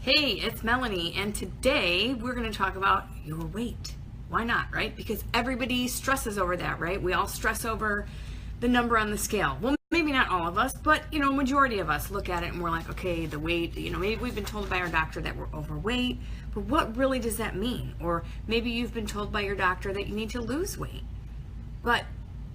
Hey, it's Melanie, and today we're going to talk about your weight. Why not, right? Because everybody stresses over that, right? We all stress over the number on the scale. Well, maybe not all of us, but, majority of us look at it and we're like, okay, the weight, maybe we've been told by our doctor that we're overweight, but what really does that mean? Or maybe you've been told by your doctor that you need to lose weight. But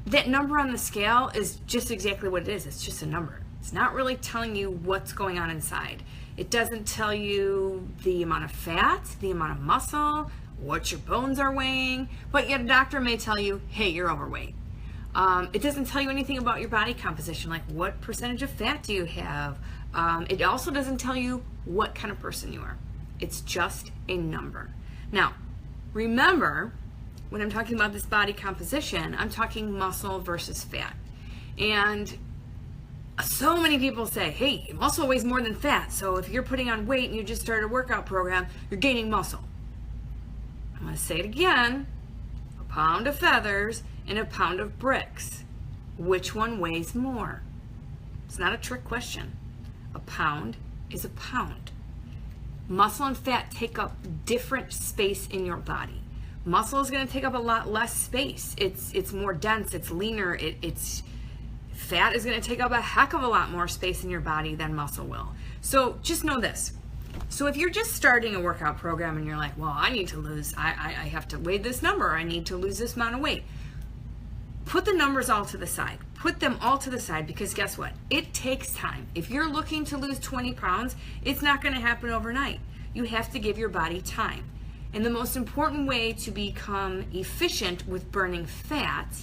that number on the scale is just exactly what it is. It's just a number. It's not really telling you what's going on inside. It doesn't tell you the amount of fat, the amount of muscle, what your bones are weighing, but yet a doctor may tell you, hey, you're overweight. It doesn't tell you anything about your body composition, like what percentage of fat do you have. It also doesn't tell you what kind of person you are. It's just a number. Now, remember, when I'm talking about this body composition, I'm talking muscle versus fat. And so many people say, hey, muscle weighs more than fat, so if you're putting on weight and you just started a workout program, you're gaining muscle. I'm going to say it again. A pound of feathers and a pound of bricks. Which one weighs more? It's not a trick question. A pound is a pound. Muscle and fat take up different space in your body. Muscle is going to take up a lot less space. It's more dense, it's leaner, fat is going to take up a heck of a lot more space in your body than muscle will. So just know this. So if you're just starting a workout program and you're like, well, I need to lose, I have to weigh this number, I need to lose this amount of weight. Put the numbers all to the side. Put them all to the side, because guess what? It takes time. If you're looking to lose 20 pounds, it's not going to happen overnight. You have to give your body time. And the most important way to become efficient with burning fat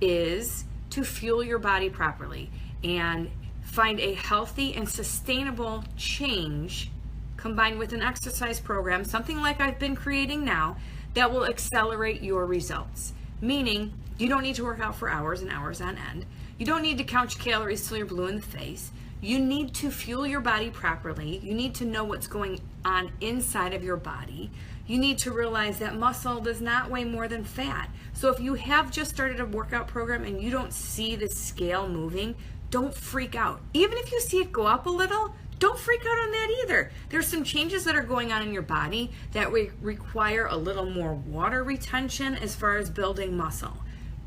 is to fuel your body properly and find a healthy and sustainable change combined with an exercise program, something like I've been creating now, that will accelerate your results. Meaning, you don't need to work out for hours and hours on end. You don't need to count your calories till you're blue in the face. You need to fuel your body properly. You need to know what's going on inside of your body. You need to realize that muscle does not weigh more than fat. So if you have just started a workout program and you don't see the scale moving, don't freak out. Even if you see it go up a little, don't freak out on that either. There's some changes that are going on in your body that require a little more water retention as far as building muscle.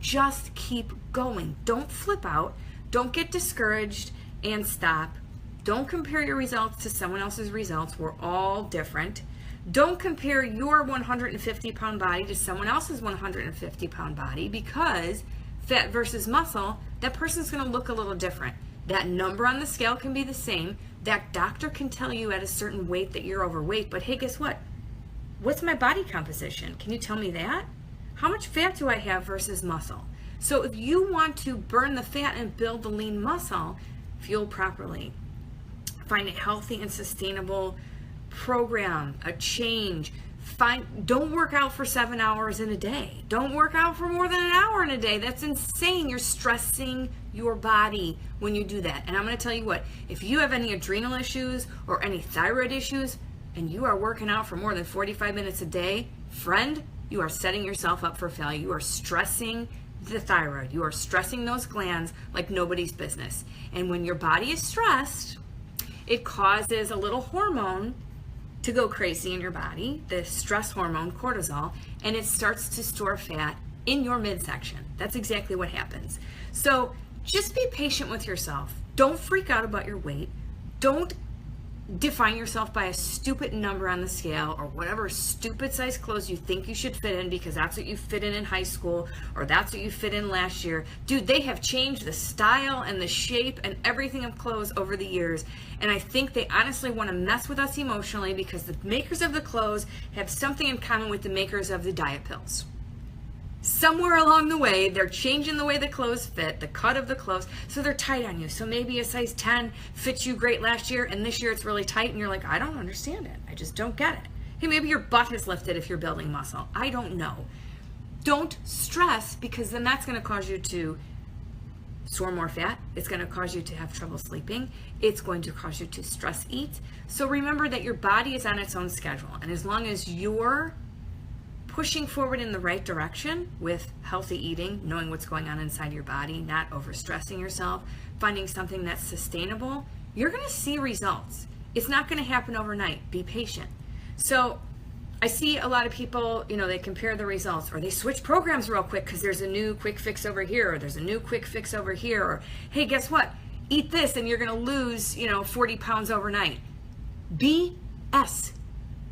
Just keep going. Don't flip out. Don't get discouraged and stop. Don't compare your results to someone else's results. We're all different. Don't compare your 150-pound body to someone else's 150-pound body, because fat versus muscle, that person's going to look a little different. That number on the scale can be the same. That doctor can tell you at a certain weight that you're overweight, but hey, guess what? What's my body composition? Can you tell me that? How much fat do I have versus muscle? So if you want to burn the fat and build the lean muscle, fuel properly. Find a healthy and sustainable program, a change. Don't work out for 7 hours in a day. Don't work out for more than an hour in a day. That's insane. You're stressing your body when you do that. And I'm going to tell you what, if you have any adrenal issues or any thyroid issues and you are working out for more than 45 minutes a day, friend, you are setting yourself up for failure. You are stressing the thyroid. You are stressing those glands like nobody's business. And when your body is stressed, it causes a little hormone to go crazy in your body, the stress hormone, cortisol, and it starts to store fat in your midsection. That's exactly what happens. So just be patient with yourself. Don't freak out about your weight. Don't define yourself by a stupid number on the scale or whatever stupid size clothes you think you should fit in because that's what you fit in high school or that's what you fit in last year. Dude, they have changed the style and the shape and everything of clothes over the years, and I think they honestly want to mess with us emotionally because the makers of the clothes have something in common with the makers of the diet pills. Somewhere along the way, they're changing the way the clothes fit, the cut of the clothes, so they're tight on you. So maybe a size 10 fits you great last year, and this year it's really tight, and you're like, I don't understand it. I just don't get it. Hey, maybe your butt has lifted if you're building muscle. I don't know. Don't stress, because then that's going to cause you to store more fat. It's going to cause you to have trouble sleeping. It's going to cause you to stress eat. So remember that your body is on its own schedule, and as long as you're pushing forward in the right direction with healthy eating, knowing what's going on inside your body, not overstressing yourself, finding something that's sustainable, you're going to see results. It's not going to happen overnight. Be patient. So I see a lot of people, they compare the results, or they switch programs real quick because there's a new quick fix over here, or there's a new quick fix over here, or hey, guess what? Eat this and you're going to lose, 40 pounds overnight. BS.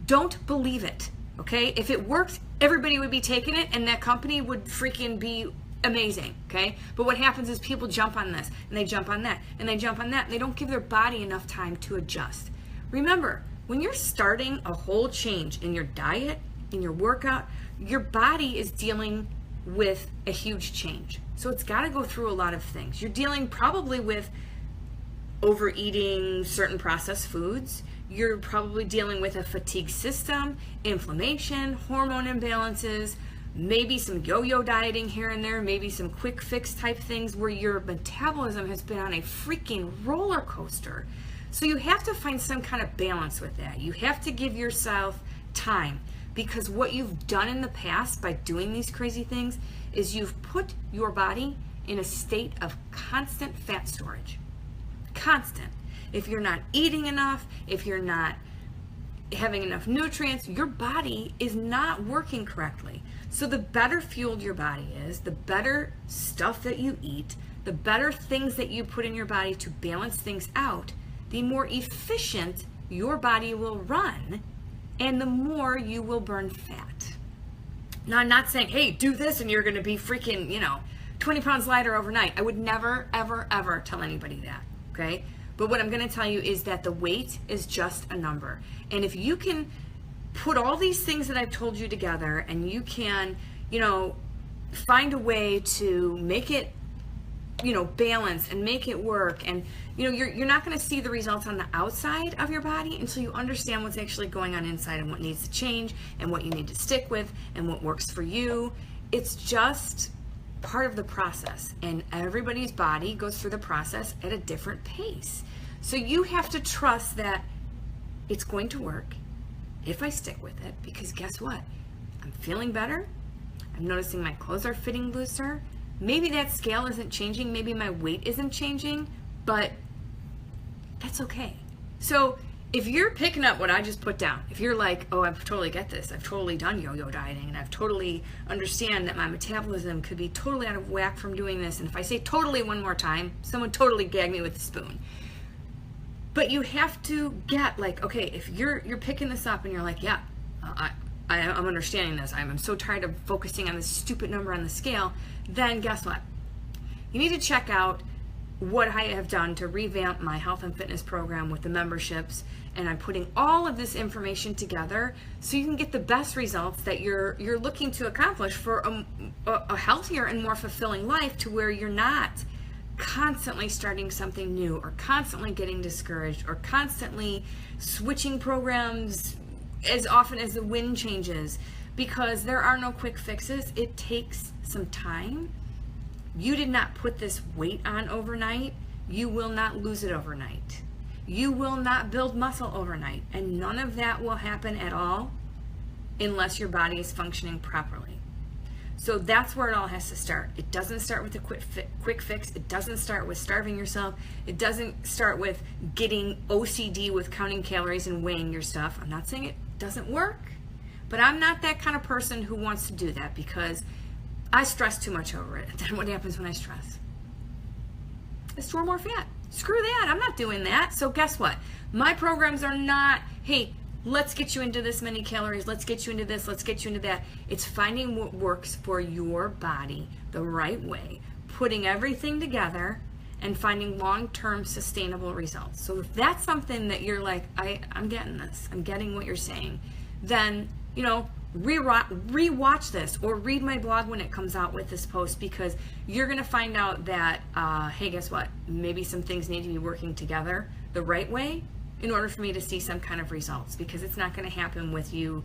Don't believe it, okay? If it worked, everybody would be taking it and that company would freaking be amazing, okay? But what happens is people jump on this and they jump on that and they jump on that and they don't give their body enough time to adjust. Remember, when you're starting a whole change in your diet, in your workout, your body is dealing with a huge change. So it's got to go through a lot of things. You're dealing probably with overeating certain processed foods. You're probably dealing with a fatigue system, inflammation, hormone imbalances, maybe some yo-yo dieting here and there, maybe some quick fix type things where your metabolism has been on a freaking roller coaster. So you have to find some kind of balance with that. You have to give yourself time, because what you've done in the past by doing these crazy things is you've put your body in a state of constant fat storage. Constant. If you're not eating enough, if you're not having enough nutrients, your body is not working correctly. So the better fueled your body is, the better stuff that you eat, the better things that you put in your body to balance things out, the more efficient your body will run and the more you will burn fat. Now, I'm not saying, hey, do this and you're going to be freaking, 20 pounds lighter overnight. I would never, ever, ever tell anybody that, okay? But what I'm going to tell you is that the weight is just a number. And if you can put all these things that I've told you together and you can, find a way to make it, balance and make it work, and you're not going to see the results on the outside of your body until you understand what's actually going on inside and what needs to change and what you need to stick with and what works for you. It's just part of the process, and everybody's body goes through the process at a different pace. So you have to trust that it's going to work if I stick with it, because guess what? I'm feeling better. I'm noticing my clothes are fitting looser. Maybe that scale isn't changing, maybe my weight isn't changing, but that's okay. So if you're picking up what I just put down, if you're like, oh, I totally get this, I've totally done yo-yo dieting, and I've totally understand that my metabolism could be totally out of whack from doing this, and if I say totally one more time, someone totally gag me with a spoon. But you have to get like, okay, if you're picking this up and you're like, yeah, I'm understanding this, I'm so tired of focusing on this stupid number on the scale, then guess what? You need to check out what I have done to revamp my health and fitness program with the memberships, and I'm putting all of this information together so you can get the best results that you're looking to accomplish for a healthier and more fulfilling life, to where you're not constantly starting something new or constantly getting discouraged or constantly switching programs as often as the wind changes, because there are no quick fixes. It takes some time. You did not put this weight on overnight. You will not lose it overnight. You will not build muscle overnight, and none of that will happen at all unless your body is functioning properly. So that's where it all has to start. It doesn't start with a quick fix. It doesn't start with starving yourself. It doesn't start with getting OCD with counting calories and weighing your stuff. I'm not saying it doesn't work, but I'm not that kind of person who wants to do that, because I stress too much over it. Then what happens when I stress? I store more fat. Screw that. I'm not doing that. So guess what? My programs are not, hey, let's get you into this many calories, let's get you into this, let's get you into that. It's finding what works for your body the right way, putting everything together, and finding long-term sustainable results. So if that's something that you're like, I'm getting this, I'm getting what you're saying, then, rewatch this or read my blog when it comes out with this post, because you're going to find out that, hey, guess what? Maybe some things need to be working together the right way in order for me to see some kind of results, because it's not going to happen with you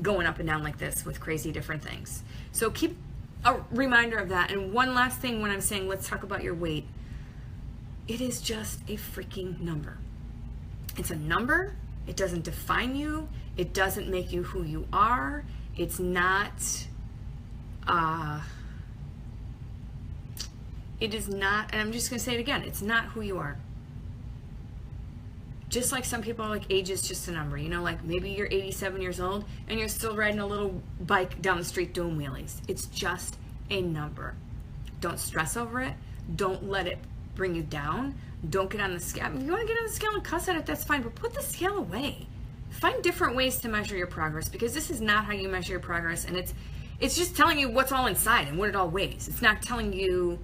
going up and down like this with crazy different things. So keep a reminder of that. And one last thing, when I'm saying let's talk about your weight, it is just a freaking number. It's a number. It doesn't define you. It doesn't make you who you are. It's not, it is not, and I'm just going to say it again, it's not who you are. Just like some people are like, age is just a number. You know, like maybe you're 87 years old and you're still riding a little bike down the street doing wheelies. It's just a number. Don't stress over it. Don't let it bring you down. Don't get on the scale. If you want to get on the scale and cuss at it, that's fine, but put the scale away. Find different ways to measure your progress, because this is not how you measure your progress, and it's just telling you what's all inside and what it all weighs. It's not telling you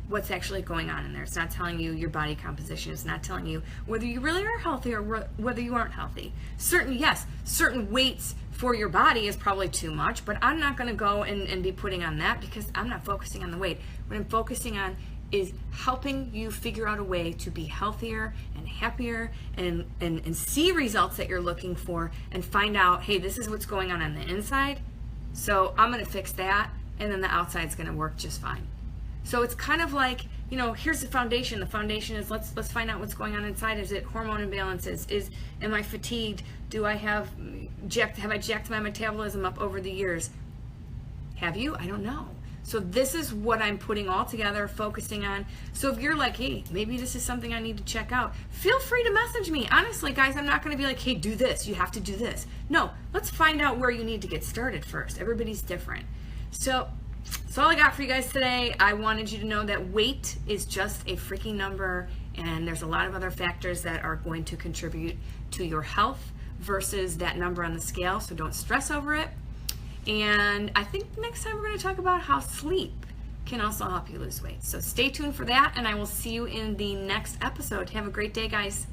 what's actually going on in there. It's not telling you your body composition. It's not telling you whether you really are healthy or whether you aren't healthy. Certain weights for your body is probably too much, but I'm not going to go and be putting on that, because I'm not focusing on the weight. What I'm focusing on is helping you figure out a way to be healthier and happier and see results that you're looking for, and find out, hey, this is what's going on the inside, so I'm going to fix that, and then the outside's going to work just fine. So it's kind of like, you know, here's the foundation. The foundation is let's find out what's going on inside. Is it hormone imbalances? Am I fatigued? Do I have I jacked my metabolism up over the years? Have you? I don't know. So this is what I'm putting all together, focusing on. So if you're like, hey, maybe this is something I need to check out, feel free to message me. Honestly, guys, I'm not going to be like, hey, do this. You have to do this. No, let's find out where you need to get started first. Everybody's different. So that's all I got for you guys today. I wanted you to know that weight is just a freaking number, and there's a lot of other factors that are going to contribute to your health versus that number on the scale. So don't stress over it. And I think next time we're going to talk about how sleep can also help you lose weight. So stay tuned for that, and I will see you in the next episode. Have a great day, guys.